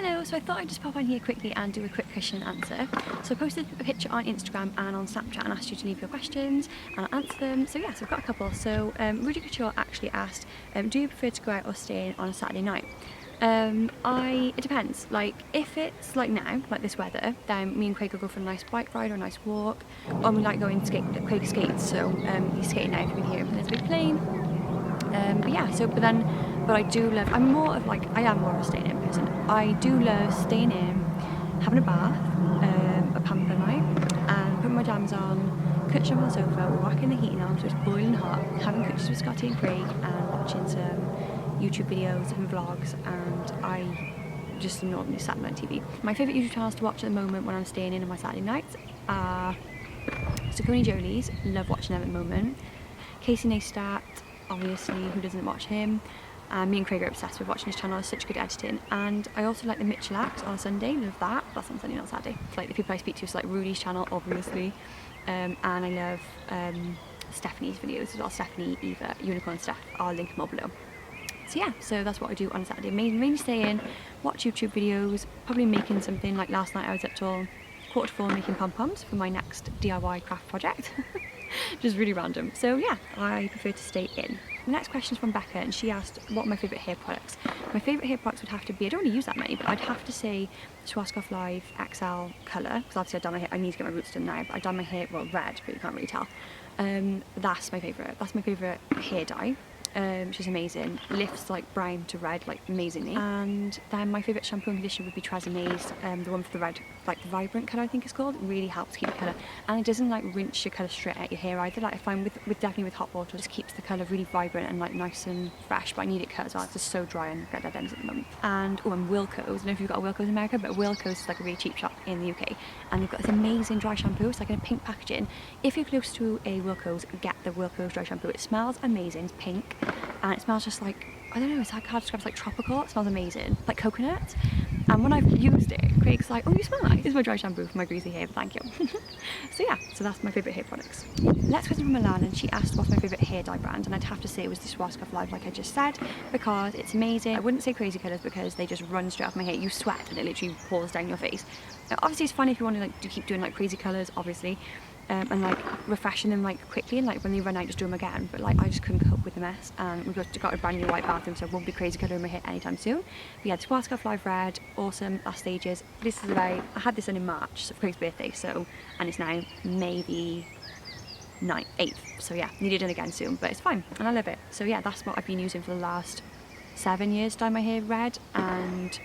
Hello, so I thought I'd just pop on here quickly and do a quick question and answer. So I posted a picture on Instagram and on Snapchat and asked you to leave your questions and I'll answer them. So yes, I've got a couple. So Rudy Couture actually asked, do you prefer to go out or stay in on a Saturday night? It depends. Like if it's like now, like this weather, then me and Craig will go for a nice bike ride or a nice walk. Or we like going skate. Craig skates, so he's skating now. If you can hear him, there's a big plane. But yeah, but I do love, I am more of a staying in person. I do love staying in, having a bath, a pamper night, and putting my jams on, cutting up on the sofa, whacking the heating on so it's boiling hot, having cookies with Scotty and Craig, and watching some YouTube videos and vlogs, and I just normally sat on TV. My favourite YouTube channels to watch at the moment when I'm staying in on my Saturday nights are Sophie Jolie's, love watching them at the moment. Casey Neistat, obviously, who doesn't watch him? Me and Craig are obsessed with watching his channel, it's such good editing. And I also like the Mitchellacks on a Sunday, love that. That's on Sunday, not Saturday. Like the people I speak to, it's like Rudy's channel, obviously. And I love Stephanie's videos as well. Stephanie, Eva, Unicorn Steph, I'll link them all below. So yeah, so that's what I do on a Saturday. Mainly stay in, watch YouTube videos, probably making something. Like last night I was up till 3:45 making pom-poms for my next DIY craft project. Just really random. So yeah, I prefer to stay in. The next question is from Becca and she asked what are my favourite hair products. My favourite hair products would have to be, I don't really use that many, but I'd have to say Schwarzkopf Live XL colour, because obviously I dye my hair, I need to get my roots done now, but I dye my hair, well, red, but you can't really tell. That's my favourite hair dye. She's amazing, lifts like brown to red like amazingly. And then my favourite shampoo and conditioner would be Tresemé's, the one for the red, like the vibrant colour I think it's called. It really helps keep the colour, and it doesn't like rinse your colour straight out your hair either. Like I find with definitely with hot water, it just keeps the colour really vibrant and like nice and fresh, but I need it cut as well. It's just so dry and got dead ends at the moment. And Wilko's, I don't know if you've got a Wilko's in America, but Wilko's is like a really cheap shop in the UK, and they've got this amazing dry shampoo. It's like in a pink packaging. If you're close to a Wilko's, get the Wilko's dry shampoo. It smells amazing, it's pink, and it smells just like, I don't know, it's like hard to describe, it's like tropical. It smells amazing, like coconut. And when I've used it, Craig's like, oh, you smell nice. This is my dry shampoo for my greasy hair, thank you. So yeah, so that's my favourite hair products. Next question from Milan, and she asked what's my favourite hair dye brand, and I'd have to say it was the Schwarzkopf Live, like I just said, because it's amazing. I wouldn't say crazy colours because they just run straight off my hair. You sweat and it literally pours down your face. Now, obviously it's fun if you want to like keep doing like crazy colours, obviously. And like refreshing them like quickly, and like when they run out just do them again, but like I just couldn't cope with the mess, and we've got a brand new white bathroom, so I won't be crazy colouring my hair anytime soon. But yeah, the Schwarzkopf Live Red, awesome, last stages. This is about, I had this on in March, so for Craig's birthday, so, and it's now maybe 8th, so yeah, need it done again soon, but it's fine, and I love it. So yeah, that's what I've been using for the last 7 years, dye my hair red, and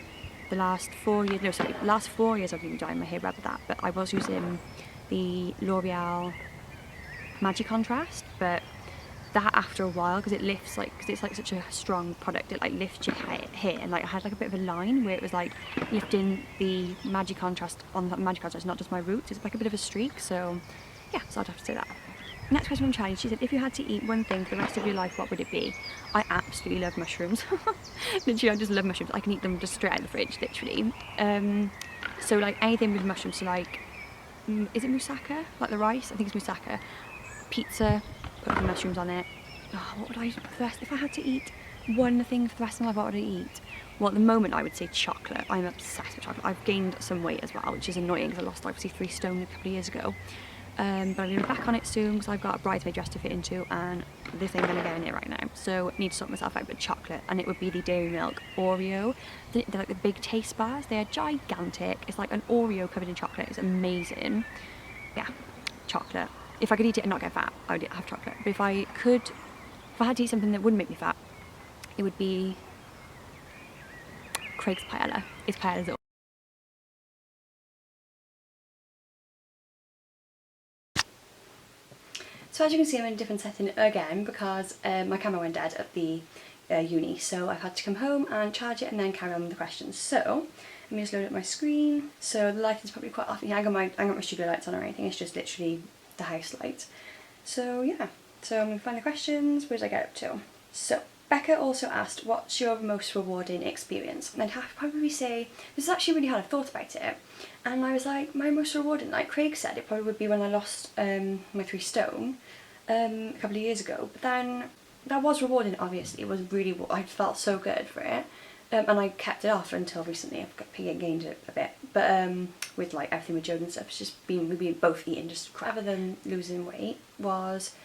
the last 4 years, no sorry, last 4 years I've been dyeing my hair red with that, but I was using the L'Oreal Magic Contrast, but that after a while, because it lifts like, because it's like such a strong product, it like lifts your hair, and like I had like a bit of a line where it was like lifting the Magic Contrast on the Magic Contrast, not just my roots, it's like a bit of a streak, so yeah, so I'd have to say that. Next question from Charlie, she said, if you had to eat one thing for the rest of your life, what would it be? I absolutely love mushrooms. Literally, I just love mushrooms. I can eat them just straight out of the fridge, literally. So like anything with mushrooms, so like, is it moussaka? Like the rice? I think it's moussaka. Pizza, put the mushrooms on it. Oh, what would I eat for the rest? If I had to eat one thing for the rest of my life, what would I eat? Well, at the moment, I would say chocolate. I'm obsessed with chocolate. I've gained some weight as well, which is annoying because I lost obviously 3 stone a couple of years ago. But I'm going to be back on it soon because I've got a bridesmaid dress to fit into, and this ain't going to go in it right now. So I need to sort myself out with chocolate, and it would be the Dairy Milk Oreo. They're like the big taste bars. They are gigantic. It's like an Oreo covered in chocolate. It's amazing. Yeah, chocolate. If I could eat it and not get fat, I would have chocolate. But if I had to eat something that wouldn't make me fat, it would be Craig's paella. It's paella's. So as you can see, I'm in a different setting again because my camera went dead at the uni, so I've had to come home and charge it and then carry on with the questions. So let me just load up my screen. So the lighting's probably quite off. Yeah, I got my studio lights on or anything. It's just literally the house light. So yeah, so I'm gonna find the questions. Where did I get up to? So Becca also asked, what's your most rewarding experience? And I'd have to probably say, this is actually really hard, I've thought about it. And I was like, my most rewarding, like Craig said, it probably would be when I lost my 3 stone a couple of years ago. But then, that was rewarding obviously, it was really, I felt so good for it. And I kept it off until recently. I've gained it a bit, but with like everything with Jordan and stuff, it's just been, we've been both eating just crap. Other than losing weight was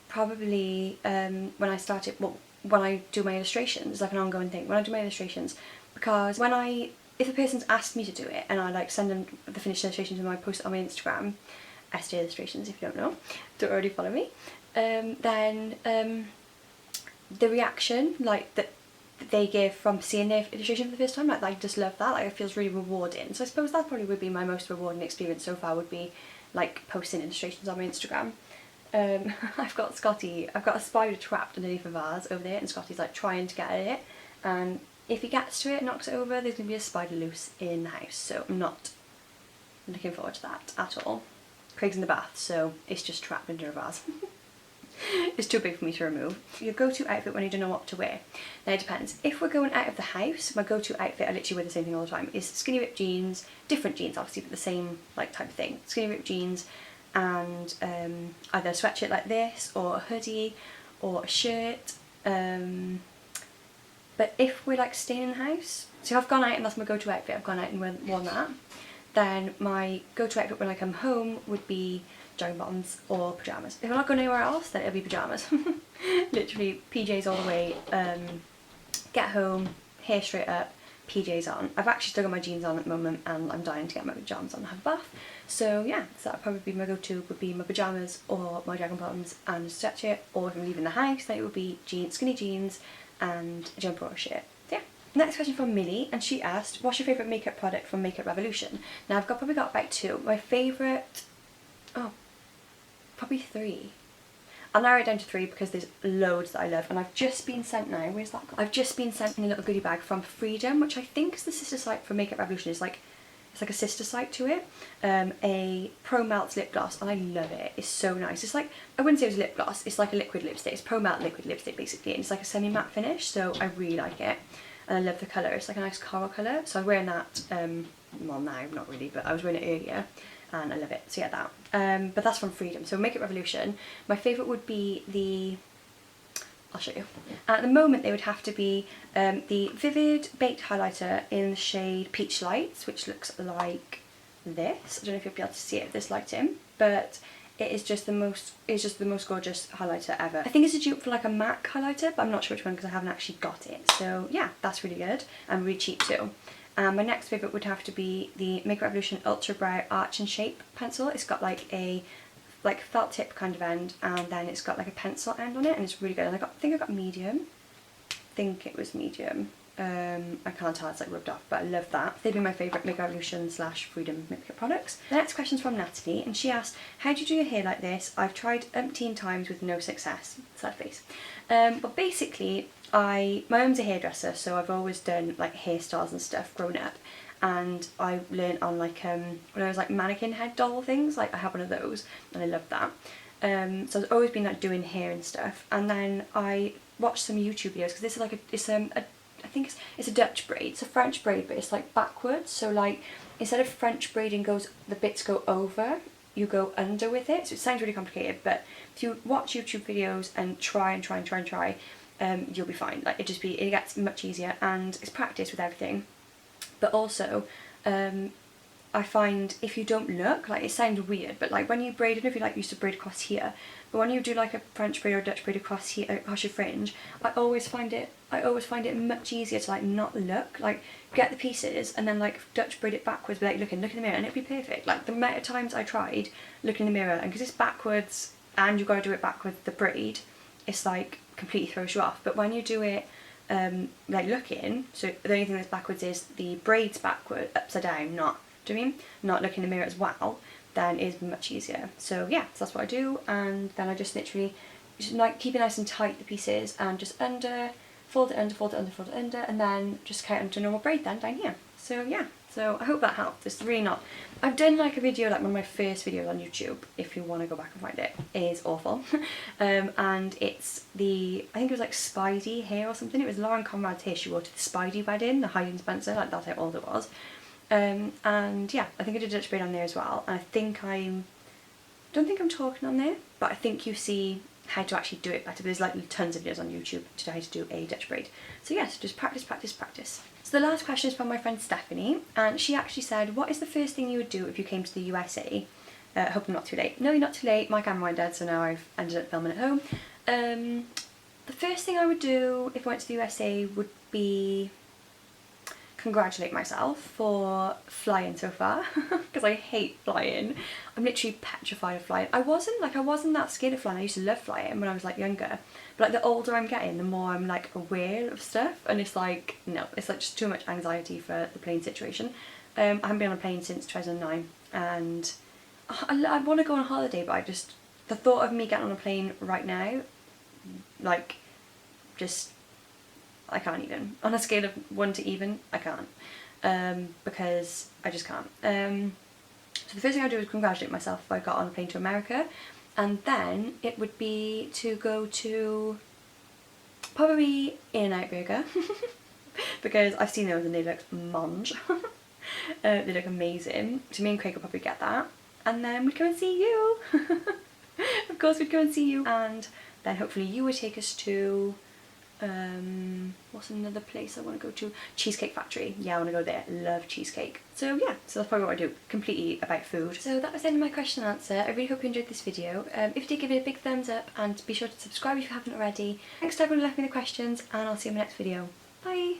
probably when I started, well, when I do my illustrations, like an ongoing thing, when I do my illustrations, because if a person's asked me to do it and I like send them the finished illustrations and I post it on my Instagram, SD Illustrations if you don't already follow me, then the reaction like that they give from seeing their illustration for the first time, like I just love that, like it feels really rewarding. So I suppose that probably would be my most rewarding experience so far, would be like posting illustrations on my Instagram. I've got a spider trapped underneath a vase over there, and Scotty's like trying to get at it, and if he gets to it and knocks it over, there's going to be a spider loose in the house, so I'm not looking forward to that at all. Craig's in the bath, so it's just trapped under a vase. It's too big for me to remove. Your go-to outfit when you don't know what to wear. Now it depends. If we're going out of the house, my go-to outfit, I literally wear the same thing all the time, is skinny ripped jeans, different jeans obviously, but the same like type of thing. Skinny ripped jeans and either a sweatshirt like this, or a hoodie, or a shirt. But if we're like staying in the house, so if I've gone out and that's my go-to outfit, I've gone out and worn that, then my go-to outfit when I come home would be jogging bottoms or pyjamas. If I'm not going anywhere else, then it'll be pyjamas. Literally PJs all the way. Get home, hair straight up, PJs on. I've actually still got my jeans on at the moment and I'm dying to get my pyjamas on and have a bath. So yeah, so that'd probably be my go-to, would be my pyjamas or my jogging bottoms and a sweatshirt, or if I'm leaving the house then it would be skinny jeans and a jumper or a shirt. So yeah. Next question from Millie, and she asked, what's your favourite makeup product from Makeup Revolution? Now I've probably got about two. My favourite, probably three. I'll narrow it down to three because there's loads that I love, and I've just been sent now, where's that gone? I've just been sent in a little goodie bag from Freedom, which I think is the sister site for Makeup Revolution. It's like a sister site to it. A Pro Melt lip gloss, and I love it. It's so nice. It's like, I wouldn't say it was a lip gloss, it's like a liquid lipstick. It's Pro Melt liquid lipstick basically, and it's like a semi-matte finish, so I really like it. And I love the colour, it's like a nice coral colour. So I'm wearing that, well now, not really, but I was wearing it earlier. And I love it, so yeah, that. But that's from Freedom. So Makeup Revolution, my favourite would be I'll show you. At the moment they would have to be the Vivid Baked Highlighter in the shade Peach Lights, which looks like this. I don't know if you'll be able to see it with this lighting, but it is just the most gorgeous highlighter ever. I think it's a dupe for like a MAC highlighter, but I'm not sure which one because I haven't actually got it. So yeah, that's really good and really cheap too. My next favourite would have to be the Makeup Revolution Ultra Brow Arch and Shape pencil. It's got like a felt tip kind of end, and then it's got like a pencil end on it, and it's really good. And I think I got medium. I think it was medium. I can't tell, it's like rubbed off, but I love that. They'd be my favourite Makeup Revolution / Freedom makeup products. The next question's from Natalie, and she asked, how do you do your hair like this? I've tried umpteen times with no success. Sad face. But basically, my mum's a hairdresser, so I've always done like hairstyles and stuff growing up, and I learned on like when I was like mannequin head doll things, like I have one of those and I love that. So I've always been like doing hair and stuff, and then I watched some YouTube videos because this is like I think it's a Dutch braid. It's a French braid, but it's like backwards. So like instead of French braiding the bits go over, you go under with it. So it sounds really complicated, but if you watch YouTube videos and try, you'll be fine. Like it gets much easier, and it's practice with everything. But also, I find if you don't look, like it sounds weird, but like when you braid, I don't know if you like used to braid across here, but when you do like a French braid or a Dutch braid across here, across your fringe, I always find it much easier to like not look, like get the pieces and then like Dutch braid it backwards without look in the mirror, and it'd be perfect. Like the amount of times I tried looking in the mirror, and because it's backwards and you've got to do it back with the braid, it's like completely throws you off. But when you do it like looking, so the only thing that's backwards is the braids backward, upside down, not, do you know what I mean? Not looking in the mirror as well, then it's much easier. So yeah, so that's what I do, and then I just literally just like keep it nice and tight, the pieces, and just fold it under, and then just count into a normal braid then down here. So yeah, so I hope that helped. It's really not, I've done like a video, like one of my first videos on YouTube, if you want to go back and find it, is awful. And it's I think it was like Spidey hair or something. It was Lauren Conrad's hair. She wore to the Spidey wedding, the Hyde and Spencer, like that's how old it was. And yeah, I think I did a Dutch braid on there as well, and don't think I'm talking on there, but I think you see how to actually do it better. There's like tons of videos on YouTube to how to do a Dutch braid. So yes, just practice. So the last question is from my friend Stephanie, and she actually said, what is the first thing you would do if you came to the USA? Hope I'm not too late. No, you're not too late. My camera went dead, so now I've ended up filming at home. The first thing I would do if I went to the USA would be congratulate myself for flying so far, because I hate flying. I'm literally petrified of flying. I wasn't that scared of flying. I used to love flying when I was like younger, but like the older I'm getting, the more I'm like aware of stuff, and it's like, no, it's like just too much anxiety for the plane situation. I haven't been on a plane since 2009, and I want to go on a holiday, but the thought of me getting on a plane right now, like, just, I can't even. On a scale of 1 to even, I can't, because I just can't. So the first thing I would do is congratulate myself if I got on a plane to America, and then it would be to go to probably In-N-Out Burger, because I've seen those and they look mange. They look amazing, so me and Craig will probably get that, and then we'd go and see you. Of course we'd go and see you, and then hopefully you would take us to what's another place I want to go to? Cheesecake Factory. Yeah, I want to go there. Love cheesecake. So yeah, so that's probably what I do, completely about food. So that was the end of my question and answer. I really hope you enjoyed this video. If you did, give it a big thumbs up and be sure to subscribe if you haven't already. Thanks to everyone who left me the questions, and I'll see you in my next video. Bye!